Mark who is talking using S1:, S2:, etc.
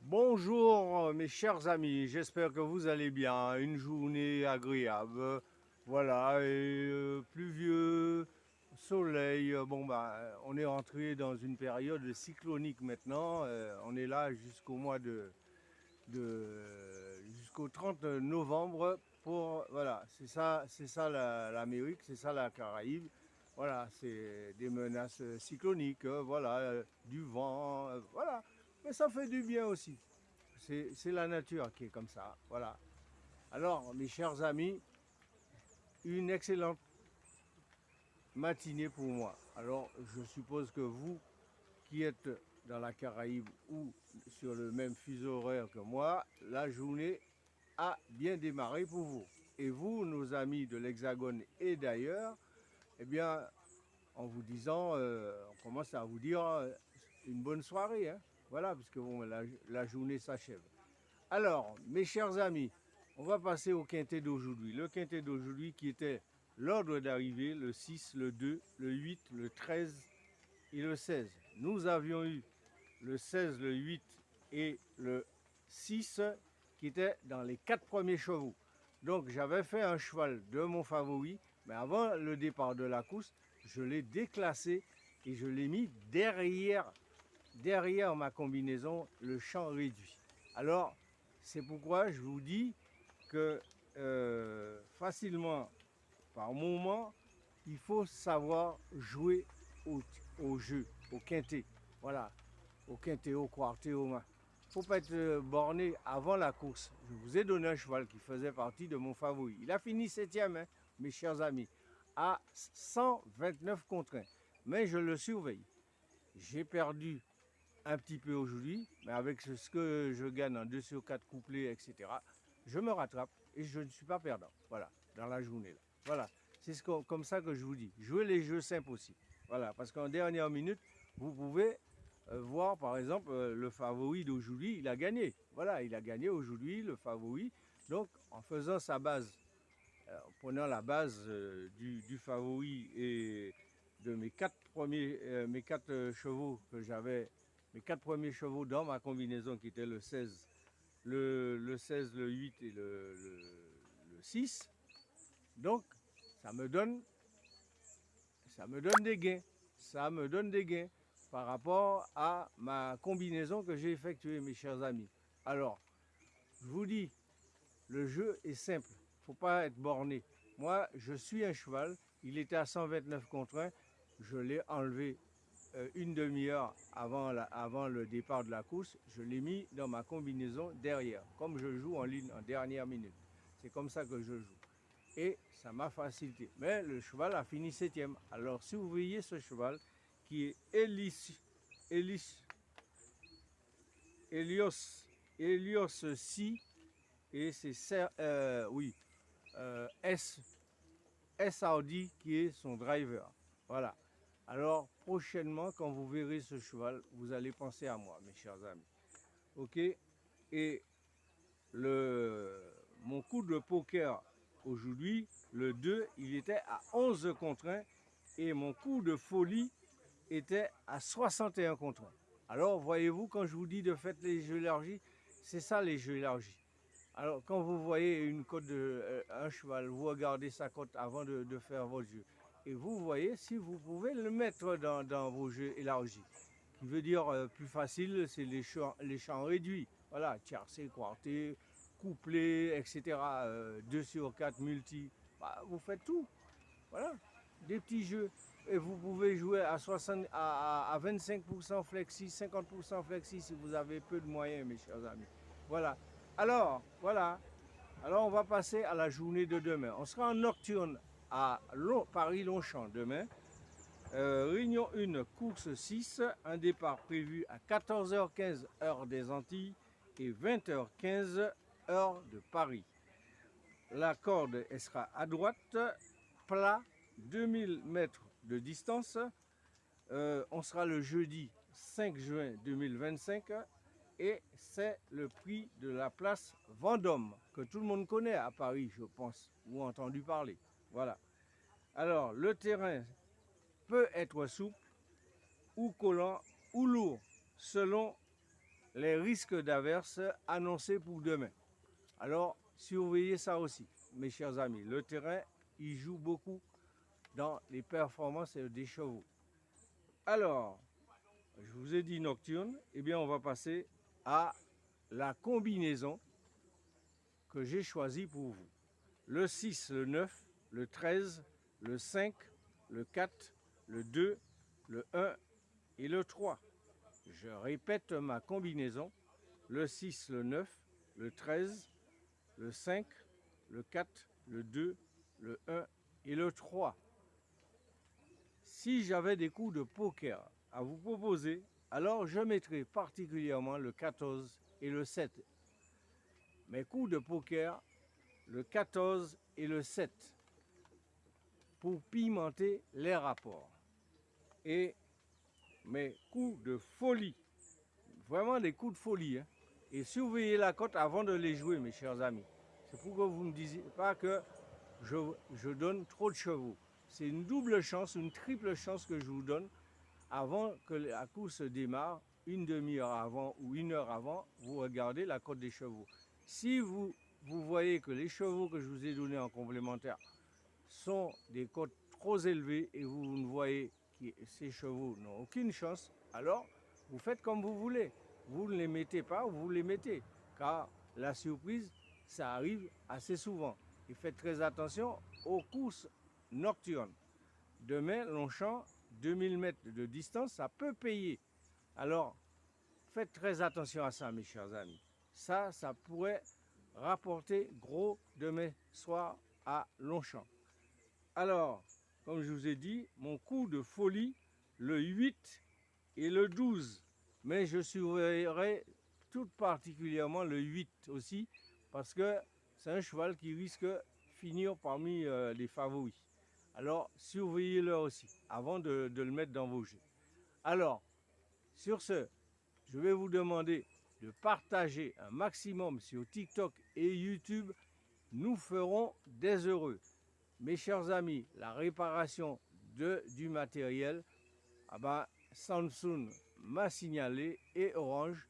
S1: Bonjour mes chers amis, j'espère que vous allez bien. Une journée agréable, voilà, et pluvieux, soleil. Bon bah, on est entré dans une période cyclonique maintenant. On est là jusqu'au jusqu'au 30 novembre pour voilà, c'est ça l'Amérique, c'est ça la Caraïbe. Voilà, c'est des menaces cycloniques, voilà, du vent, voilà. Mais ça fait du bien aussi. C'est la nature qui est comme ça. Voilà. Alors, mes chers amis, une excellente matinée pour moi. Alors, je suppose que vous qui êtes dans la Caraïbe ou sur le même fuseau horaire que moi, la journée a bien démarré pour vous. Et vous, nos amis de l'Hexagone et d'ailleurs, eh bien, en vous disant, on commence à vous dire une bonne soirée. Hein. Voilà, puisque bon, la journée s'achève. Alors, mes chers amis, on va passer au quintet d'aujourd'hui. Le quintet d'aujourd'hui qui était l'ordre d'arrivée, le 6, le 2, le 8, le 13 et le 16. Nous avions eu le 16, le 8 et le 6 qui étaient dans les 4 premiers chevaux. Donc j'avais fait un cheval de mon favori, mais avant le départ de la course, je l'ai déclassé et je l'ai mis derrière ma combinaison, le champ réduit. Alors, c'est pourquoi je vous dis que facilement, par moment, il faut savoir jouer au jeu, au quintet. Voilà, au quintet, au quartet, au main. Il ne faut pas être borné avant la course. Je vous ai donné un cheval qui faisait partie de mon favori. Il a fini septième, hein, mes chers amis, à 129 contre 1. Mais je le surveille. J'ai perdu un petit peu aujourd'hui, mais avec ce que je gagne en 2 sur 4 couplets, etc., je me rattrape et je ne suis pas perdant. Voilà, dans la journée. Là. Voilà, c'est comme ça que je vous dis. Jouez les jeux simples aussi. Voilà, parce qu'en dernière minute, vous pouvez voir, par exemple, le favori d'aujourd'hui, il a gagné. Voilà, il a gagné aujourd'hui, le favori. Donc, en faisant sa base, en prenant la base du favori et de mes quatre chevaux que j'avais, mes 4 premiers chevaux dans ma combinaison qui était le 16, le 16, le 8 et le 6. Donc, ça me donne, ça me donne des gains. Ça me donne des gains par rapport à ma combinaison que j'ai effectuée, mes chers amis. Alors, je vous dis, le jeu est simple. Il ne faut pas être borné. Moi, je suis un cheval. Il était à 129 contre 1. Je l'ai enlevé une demi-heure avant le départ de la course. Je l'ai mis dans ma combinaison derrière, comme je joue en ligne en dernière minute. C'est comme ça que je joue. Et ça m'a facilité. Mais le cheval a fini septième. Alors, si vous voyez ce cheval qui est Helios Si, et c'est oui, S, Audi qui est son driver. Voilà. Alors, prochainement, quand vous verrez ce cheval, vous allez penser à moi, mes chers amis. OK. Et mon coup de poker aujourd'hui, le 2, il était à 11 contre 1 et mon coup de folie était à 61 contre 1. Alors, voyez-vous, quand je vous dis de faire les jeux élargis, c'est ça les jeux élargis. Alors, quand vous voyez une cote un cheval, vous regardez sa cote avant de faire votre jeu. Et vous voyez si vous pouvez le mettre dans vos jeux élargis. Qui veut dire plus facile, c'est les champs réduits. Voilà, tiercé, quarté, couplé, etc. 2 sur 4 multi. Bah, vous faites tout. Voilà, des petits jeux. Et vous pouvez jouer à, 60, à 25% flexi, 50% flexi si vous avez peu de moyens, mes chers amis. Voilà. Alors, voilà. Alors, on va passer à la journée de demain. On sera en nocturne à Paris-Longchamp demain. Réunion 1, course 6, un départ prévu à 14h15 heure des Antilles et 20h15 heure de Paris. La corde elle sera à droite, plat, 2000 mètres de distance. On sera le jeudi 5 juin 2025 et c'est le prix de la place Vendôme que tout le monde connaît à Paris, je pense, ou entendu parler. Voilà. Alors, le terrain peut être souple ou collant ou lourd selon les risques d'averse annoncés pour demain. Alors, surveillez ça aussi, mes chers amis. Le terrain, il joue beaucoup dans les performances des chevaux. Alors, je vous ai dit nocturne, eh bien on va passer à la combinaison que j'ai choisie pour vous. Le 6, le 9, le 13, le 5, le 4, le 2, le 1 et le 3. Je répète ma combinaison. Le 6, le 9, le 13, le 5, le 4, le 2, le 1 et le 3. Si j'avais des coups de poker à vous proposer, alors je mettrais particulièrement le 14 et le 7. Mes coups de poker, le 14 et le 7, pour pimenter les rapports. Et mes coups de folie, vraiment des coups de folie, hein. Et surveillez la cote avant de les jouer, mes chers amis. C'est pour que vous ne me disiez pas que je donne trop de chevaux. C'est une double chance, une triple chance que je vous donne avant que la course démarre, une demi-heure avant ou une heure avant, vous regardez la cote des chevaux. Si vous voyez que les chevaux que je vous ai donnés en complémentaire sont des cotes trop élevées et vous ne voyez que ces chevaux n'ont aucune chance, alors vous faites comme vous voulez. Vous ne les mettez pas ou vous les mettez, car la surprise, ça arrive assez souvent. Et faites très attention aux courses nocturnes. Demain, Longchamp, 2000 mètres de distance, ça peut payer. Alors, faites très attention à ça, mes chers amis. Ça pourrait rapporter gros demain soir à Longchamp. Alors, comme je vous ai dit, mon coup de folie, le 8 et le 12. Mais je surveillerai tout particulièrement le 8 aussi, parce que c'est un cheval qui risque de finir parmi les favoris. Alors, surveillez-le aussi, avant de le mettre dans vos jeux. Alors, sur ce, je vais vous demander de partager un maximum sur TikTok et YouTube. Nous ferons des heureux. Mes chers amis, la réparation du matériel, Samsung m'a signalé et Orange